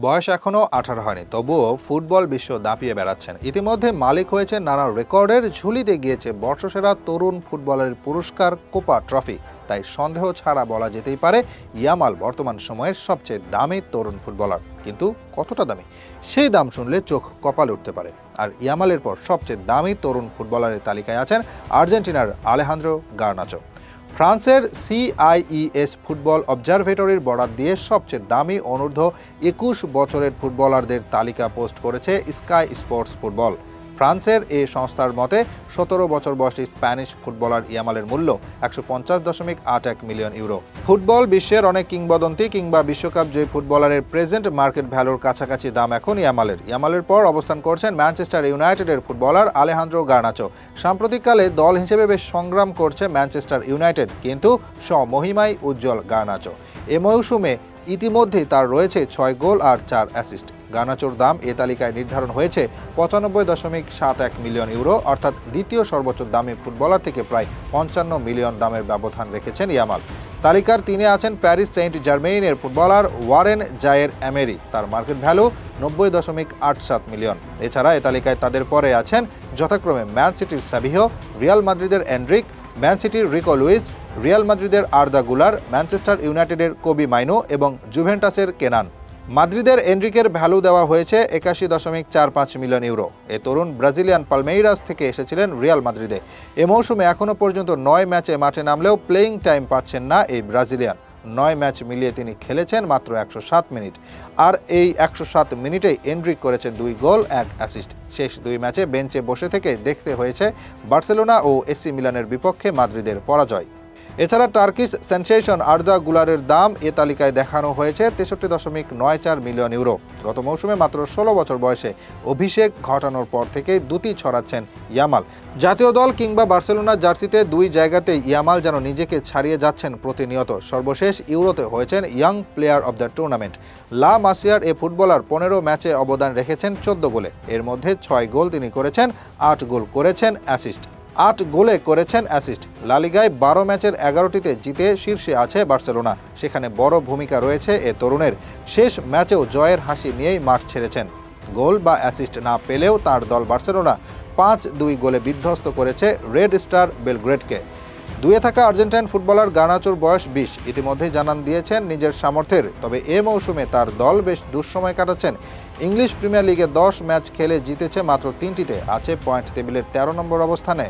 বয়স এখনও 18 হয়নি, তবুও ফুটবল বিশ্ব দাপিয়ে বেড়াচ্ছেন। ইতিমধ্যে মালিক হয়েছেন নানা রেকর্ডের, ঝুলিতে গিয়েছে বর্ষসেরা তরুণ ফুটবলের পুরস্কার কোপা ট্রফি। তাই সন্দেহ ছাড়া বলা যেতেই পারে ইয়ামাল বর্তমান সময়ের সবচেয়ে দামি তরুণ ফুটবলার। কিন্তু কতটা দামি, সেই দাম শুনলে চোখ কপালে উঠতে পারে। আর ইয়ামালের পর সবচেয়ে দামি তরুণ ফুটবলারের তালিকায় আছেন আর্জেন্টিনার আলেহান্দ্রো গার্নাচো। ফ্রান্সের CIES ফুটবল অবজারভেটরির বরাত দিয়ে সবচেয়ে দামি অনূর্ধ্ব 21 বছরের ফুটবলারদের তালিকা পোস্ট করেছে স্কাই স্পোর্টস ফুটবল। ফ্রান্সের এই সংস্থার মতে 17 বছর বয়সী স্প্যানিশ ফুটবলার ইয়ামালের মূল্য 150.81 মিলিয়ন ইউরো। ফুটবল বিশ্বের অনেক কিংবদন্তি কিংবা বিশ্বকাপ জয়ী ফুটবলারের প্রেজেন্ট মার্কেট ভ্যালুর কাছাকাছি দাম এখন ইয়ামালের পর অবস্থান করছেন ম্যানচেস্টার ইউনাইটেডের ফুটবলার আলেহান্দ্রো গার্নাচো। সাম্প্রতিককালে দল হিসেবে বেশ সংগ্রাম করছে ম্যানচেস্টার ইউনাইটেড, কিন্তু স্বমহিমায় উজ্জ্বল গার্নাচো। এ মৌসুমে ইতিমধ্যেই তার রয়েছে 6 গোল আর 4 অ্যাসিস্ট। গার্নাচোর দাম এ তালিকায় নির্ধারণ হয়েছে 95.71 মিলিয়ন ইউরো, অর্থাৎ দ্বিতীয় সর্বোচ্চ দামি ফুটবলার থেকে প্রায় 55 মিলিয়ন দামের ব্যবধান রেখেছেন ইয়ামাল। তালিকার 3-এ আছেন প্যারিস সেন্ট জার্মেইনের ফুটবলার ওয়ারেন জায়ের এমেরি, তার মার্কেট ভ্যালু 90.87 মিলিয়ন। এছাড়া এ তালিকায় তাদের পরে আছেন যথাক্রমে ম্যান সিটির সাবিহো, রিয়াল মাদ্রিদের এন্ড্রিক, ম্যান সিটির রিকো লুইস, রিয়াল মাদ্রিদের আর্দা গুলার, ম্যানচেস্টার ইউনাইটেডের কোবি মাইনো এবং জুভেন্টাসের কেনান। মাদ্রিদের এন্ড্রিকের ভ্যালু দেওয়া হয়েছে 81.45 মিলিয়ন ইউরো। এ তরুণ ব্রাজিলিয়ান পালমেইরাস থেকে এসেছিলেন রিয়াল মাদ্রিদে। এ মৌসুমে এখনও পর্যন্ত 9 ম্যাচে মাঠে নামলেও প্লেয়িং টাইম পাচ্ছেন না এই ব্রাজিলিয়ান। 9 ম্যাচ মিলিয়ে তিনি খেলেছেন মাত্র 107 মিনিট। আর এই 107 মিনিটেই এন্ড্রিক করেছে 2 গোল 1 অ্যাসিস্ট। শেষ 2 ম্যাচে বেঞ্চে বসে থেকে দেখতে হয়েছে বার্সেলোনা ও এসি মিলানের বিপক্ষে মাদ্রিদের পরাজয়। এছাড়া টার্কিশ সেনসেশন আর্দা গুলারের দাম এ তালিকায় দেখানো হয়েছে 63.94 মিলিয়ন ইউরো। গত মৌসুমে মাত্র 16 বছর বয়সে অভিষেক ঘটানোর পর থেকেই দুটি ছড়াচ্ছেন ইয়ামাল। জাতীয় দল কিংবা বার্সেলোনার জার্সিতে 2 জায়গাতেই ইয়ামাল যেন নিজেকে ছাড়িয়ে যাচ্ছেন প্রতিনিয়ত। সর্বশেষ ইউরোতে হয়েছেন young player of the tournament. লা মাসিয়ার এ ফুটবলার 15 ম্যাচে অবদান রেখেছেন 14 গোলে। এর মধ্যে 6 গোল তিনি করেছেন, 8 গোল করেছেন অ্যাসিস্ট। 8 গোলে করেছেন অ্যাসিস্ট। লা লিগায় 12 ম্যাচের 11টিতে জিতে শীর্ষে আছে বার্সেলোনা। সেখানে বড় ভূমিকা রয়েছে এ তরুণের। শেষ ম্যাচেও জয়ের হাসি নিয়েই মাঠ ছেড়েছেন। গোল বা অ্যাসিস্ট না পেলেও তার দল বার্সেলোনা 5-2 গোলে বিধ্বস্ত করেছে রেড স্টার বেলগ্রেডকে। 2-এ থাকা আর্জেন্টাইন ফুটবলার গার্নাচোর বয়স 20। ইতিমধ্যেই জানান দিয়েছেন নিজের সামর্থ্যের, তবে এ মৌসুমে তার দল বেশ দুঃসময় কাটাচ্ছেন। ইংলিশ প্রিমিয়ার লিগে 10 ম্যাচ খেলে জিতেছে মাত্র 3টিতে, আছে পয়েন্ট টেবিলের 13 নম্বর অবস্থানে।